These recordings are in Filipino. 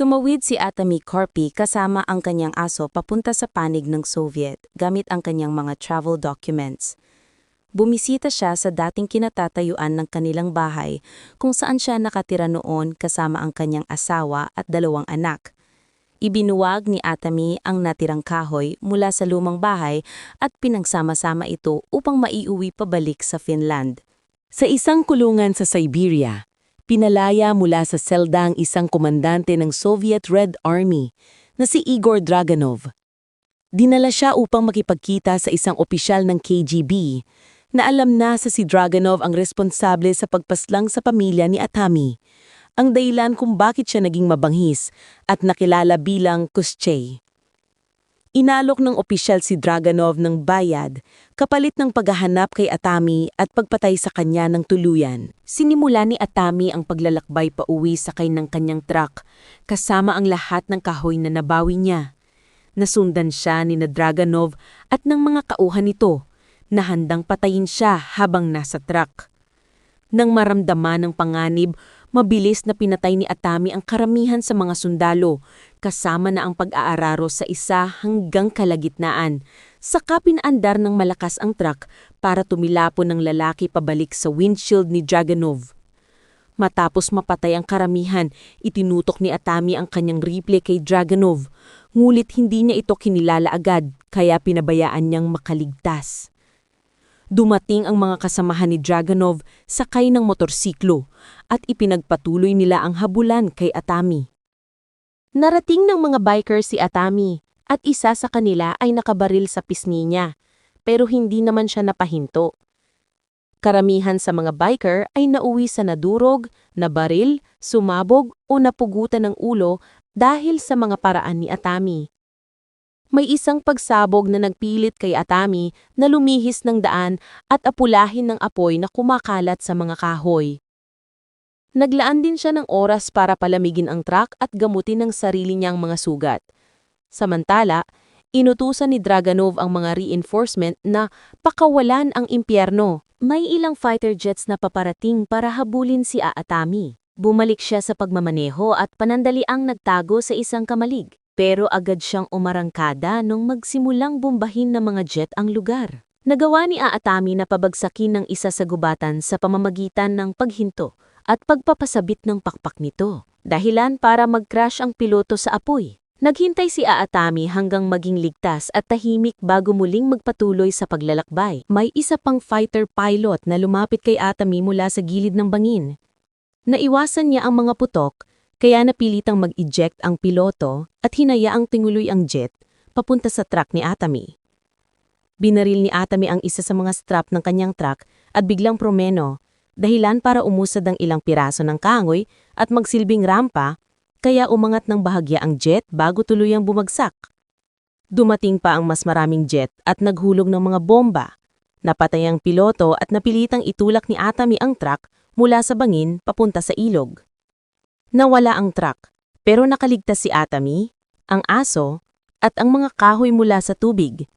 Tumawid si Atami Karpi kasama ang kanyang aso papunta sa panig ng Soviet gamit ang kanyang mga travel documents. Bumisita siya sa dating kinatatayuan ng kanilang bahay kung saan siya nakatira noon kasama ang kanyang asawa at 2 anak. Ibinuwag ni Atami ang natirang kahoy mula sa lumang bahay at pinagsama-sama ito upang maiuwi pabalik sa Finland. Sa isang kulungan sa Siberia, pinalaya mula sa selda ang isang komandante ng Soviet Red Army na si Igor Draganov. Dinala siya upang makipagkita sa isang opisyal ng KGB na alam na si Draganov ang responsable sa pagpaslang sa pamilya ni Atami, ang dahilan kung bakit siya naging mabanghis at nakilala bilang Koschei. Inalok ng opisyal si Draganov ng bayad kapalit ng paghahanap kay Atami at pagpatay sa kanya ng tuluyan. Sinimula ni Atami ang paglalakbay pauwi sakay ng kanyang truck kasama ang lahat ng kahoy na nabawi niya. Nasundan siya ni Draganov at ng mga kauhan nito na handang patayin siya habang nasa truck. Nang maramdaman ng panganib, mabilis na pinatay ni Atami ang karamihan sa mga sundalo, kasama na ang pag-aararo sa isa hanggang kalagitnaan. Saka pinaandar ng malakas ang truck para tumilapon ng lalaki pabalik sa windshield ni Draganov. Matapos mapatay ang karamihan, itinutok ni Atami ang kanyang rifle kay Draganov, ngulit hindi niya ito kinilala agad kaya pinabayaan niyang makaligtas. Dumating ang mga kasamahan ni Draganov sakay ng motorsiklo at ipinagpatuloy nila ang habulan kay Atami. Narating ng mga biker si Atami at isa sa kanila ay nakabaril sa pisngi niya, pero hindi naman siya napahinto. Karamihan sa mga biker ay nauwi sa nadurog, nabaril, sumabog o napugutan ng ulo dahil sa mga paraan ni Atami. May isang pagsabog na nagpilit kay Atami na lumihis ng daan at apulahin ng apoy na kumakalat sa mga kahoy. Naglaan din siya ng oras para palamigin ang truck at gamutin ang sarili niyang mga sugat. Samantala, inutusan ni Draganov ang mga reinforcement na pakawalan ang impyerno. May ilang fighter jets na paparating para habulin si Atami. Bumalik siya sa pagmamaneho at panandaliang nagtago sa isang kamalig. Pero agad siyang umarangkada nung magsimulang bombahin ng mga jet ang lugar. Nagawa ni Atami na pabagsakin ng isa sa gubatan sa pamamagitan ng paghinto at pagpapasabit ng pakpak nito, dahilan para mag-crash ang piloto sa apoy. Naghintay si Atami hanggang maging ligtas at tahimik bago muling magpatuloy sa paglalakbay. May isa pang fighter pilot na lumapit kay Atami mula sa gilid ng bangin. Naiwasan niya ang mga putok, kaya napilitang mag-eject ang piloto at hinayaang tinguloy ang jet papunta sa truck ni Atami. Binaril ni Atami ang isa sa mga strap ng kanyang truck at biglang promeno, dahilan para umusad ang ilang piraso ng kahoy at magsilbing rampa, kaya umangat ng bahagya ang jet bago tuluyang bumagsak. Dumating pa ang mas maraming jet at naghulog ng mga bomba. Napatay ang piloto at napilitang itulak ni Atami ang truck mula sa bangin papunta sa ilog. Nawala ang truck, pero nakaligtas si Atami, ang aso, at ang mga kahoy mula sa tubig.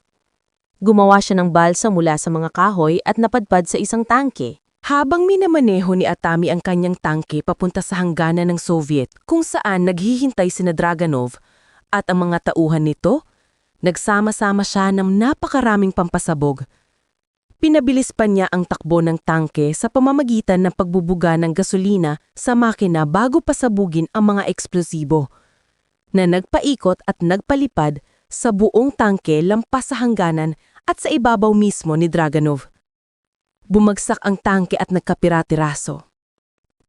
Gumawa siya ng balsa mula sa mga kahoy at napadpad sa isang tangke. Habang minamaneho ni Atami ang kanyang tangke papunta sa hangganan ng Soviet kung saan naghihintay sina Draganov at ang mga tauhan nito, nagsama-sama siya ng napakaraming pampasabog. Pinabilis pa niya ang takbo ng tangke sa pamamagitan ng pagbubuga ng gasolina sa makina bago pasabugin ang mga eksplosibo, na nagpaikot at nagpalipad sa buong tangke lampas sa hangganan at sa ibabaw mismo ni Draganov. Bumagsak ang tangke at nagkapira-tiraso.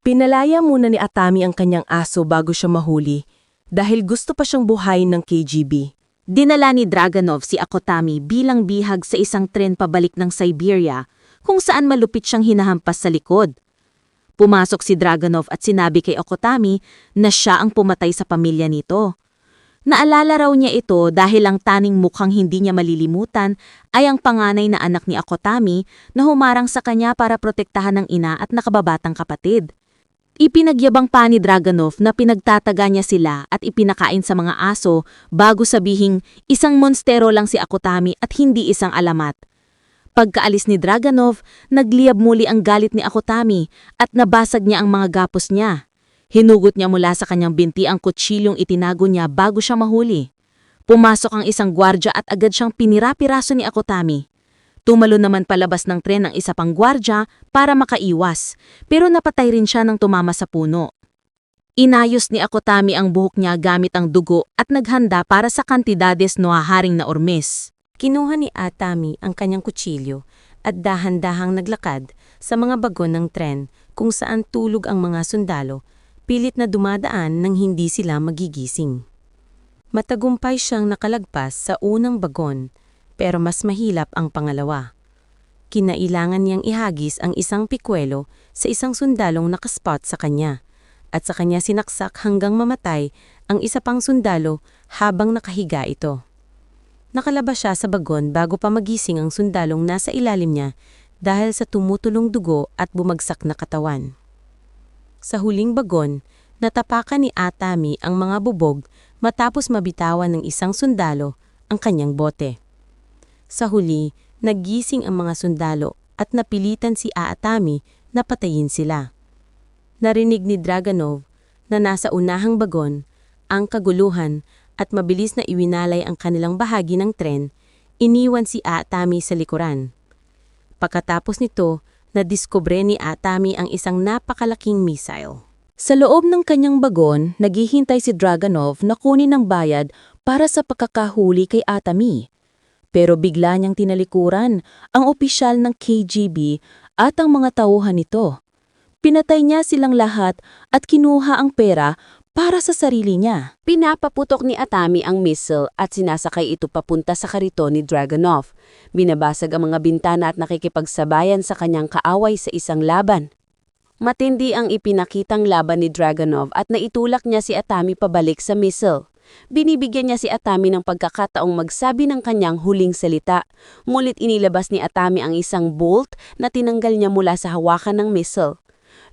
Pinalaya muna ni Atami ang kanyang aso bago siya mahuli dahil gusto pa siyang buhayin ng KGB. Dinala ni Draganov si Akotami bilang bihag sa isang tren pabalik ng Siberia kung saan malupit siyang hinahampas sa likod. Pumasok si Draganov at sinabi kay Akotami na siya ang pumatay sa pamilya nito. Naalala raw niya ito dahil ang taning mukhang hindi niya malilimutan ay ang panganay na anak ni Akotami na humarang sa kanya para protektahan ng ina at nakababatang kapatid. Ipinagyabang pa ni Draganov na pinagtataga niya sila at ipinakain sa mga aso bago sabihing isang monstero lang si Akotami at hindi isang alamat. Pagkaalis ni Draganov, nagliyab muli ang galit ni Akotami at nabasag niya ang mga gapos niya. Hinugot niya mula sa kanyang binti ang kutsilyong itinago niya bago siya mahuli. Pumasok ang isang gwardya at agad siyang pinira-piraso ni Akutami. Tumalo naman palabas ng tren ang isa pang gwardya para makaiwas, pero napatay rin siya nang tumama sa puno. Inayos ni Akutami ang buhok niya gamit ang dugo at naghanda para sa kantidades no haharing na ormes. Kinuha ni Atami ang kanyang kutsilyo at dahan-dahang naglakad sa mga bagon ng tren kung saan tulog ang mga sundalo, pilit na dumadaan nang hindi sila magigising. Matagumpay siyang nakalagpas sa unang bagon, pero mas mahilap ang pangalawa. Kinailangan niyang ihagis ang isang pikwelo sa isang sundalong nakaspot sa kanya, at sa kanya sinaksak hanggang mamatay ang isa pang sundalo habang nakahiga ito. Nakalabas siya sa bagon bago pa magising ang sundalong nasa ilalim niya dahil sa tumutulong dugo at bumagsak na katawan. Sa huling bagon, natapakan ni Atami ang mga bubog matapos mabitawan ng isang sundalo ang kanyang bote. Sa huli, naggising ang mga sundalo at napilitan si Atami na patayin sila. Narinig ni Draganov na nasa unahang bagon ang kaguluhan at mabilis na iwinalay ang kanilang bahagi ng tren, iniwan si Atami sa likuran. Pagkatapos nito, nadiskubre ni Atami ang isang napakalaking missile. Sa loob ng kanyang bagon, naghihintay si Draganov na kunin ang bayad para sa pagkakahuli kay Atami. Pero bigla niyang tinalikuran ang opisyal ng KGB at ang mga tauhan nito. Pinatay niya silang lahat at kinuha ang pera para sa sarili niya. Pinapaputok ni Atami ang missile at sinasakay ito papunta sa kariton ni Draganov. Binabasag ang mga bintana at nakikipagsabayan sa kanyang kaaway sa isang laban. Matindi ang ipinakitang laban ni Draganov at naitulak niya si Atami pabalik sa missile. Binibigyan niya si Atami ng pagkakataong magsabi ng kanyang huling salita. Ngunit inilabas ni Atami ang isang bolt na tinanggal niya mula sa hawakan ng missile.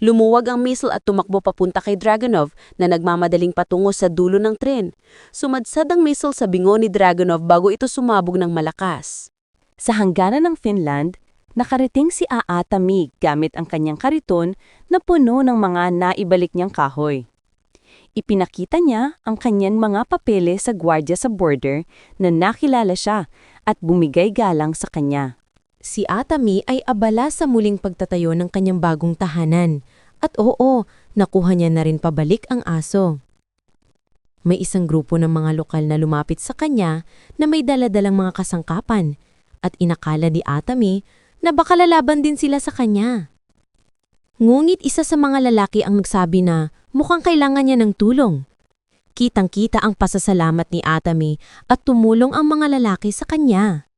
Lumuwag ang missile at tumakbo papunta kay Draganov na nagmamadaling patungo sa dulo ng tren. Sumadsad ang missile sa bingo ni Draganov bago ito sumabog ng malakas. Sa hangganan ng Finland, nakarating si Atami gamit ang kanyang kariton na puno ng mga naibalik niyang kahoy. Ipinakita niya ang kanyang mga papeles sa gwardya sa border na nakilala siya at bumigay galang sa kanya. Si Atami ay abala sa muling pagtatayo ng kanyang bagong tahanan. At oo, nakuha niya na rin pabalik ang aso. May isang grupo ng mga lokal na lumapit sa kanya na may daladalang mga kasangkapan at inakala ni Atami na baka lalaban din sila sa kanya. Ngunit isa sa mga lalaki ang nagsabi na mukhang kailangan niya ng tulong. Kitang-kita ang pasasalamat ni Atami at tumulong ang mga lalaki sa kanya.